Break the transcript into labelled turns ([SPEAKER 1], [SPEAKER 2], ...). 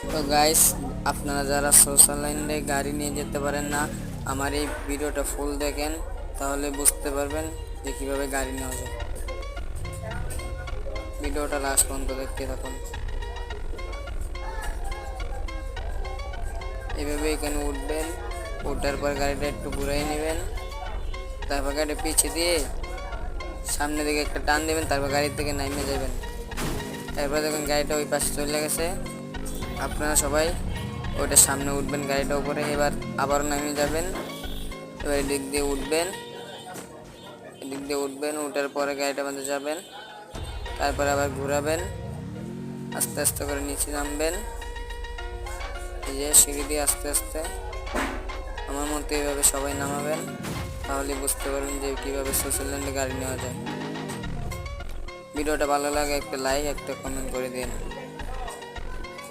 [SPEAKER 1] তো গাইস, আপনারা যারা সুইজারল্যান্ডে গাড়ি নিয়ে যেতে পারেন না, আমার এই ভিডিওটা ফুল দেখেন, তাহলে বুঝতে পারবেন যে কিভাবে গাড়ি নেওয়া যায়। ভিডিওটা লাস্ট পর্যন্ত দেখতে থাকুন। এভাবে এখানে উঠবেন, ওঠার পর গাড়িটা একটু ঘুরাই নেবেন, তারপর গাড়িটা পিছিয়ে দিয়ে সামনে দিকে একটা টান দেবেন, তারপর গাড়ি থেকে নামিয়ে যাবেন। তারপর দেখুন গাড়িটা ওই পাশে চলে গেছে। আপনারা সবাই ওইটার সামনে উঠবেন, গাড়িটা উপরে, এবার আবার নামিয়ে যাবেন। এবার এদিক দিয়ে উঠবেন, উঠার পরে গাড়িটা মধ্যে যাবেন, তারপর আবার ঘোরাবেন, আস্তে আস্তে করে নিচে নামবেন, এই যে সিঁড়ি দিয়ে আস্তে আস্তে আমার মতো এইভাবে সবাই নামাবেন, তাহলে বুঝতে পারবেন যে কীভাবে সুইজারল্যান্ডে গাড়ি নেওয়া যায়। ভিডিওটা ভালো লাগে একটা লাইক একটা কমেন্ট করে দিন।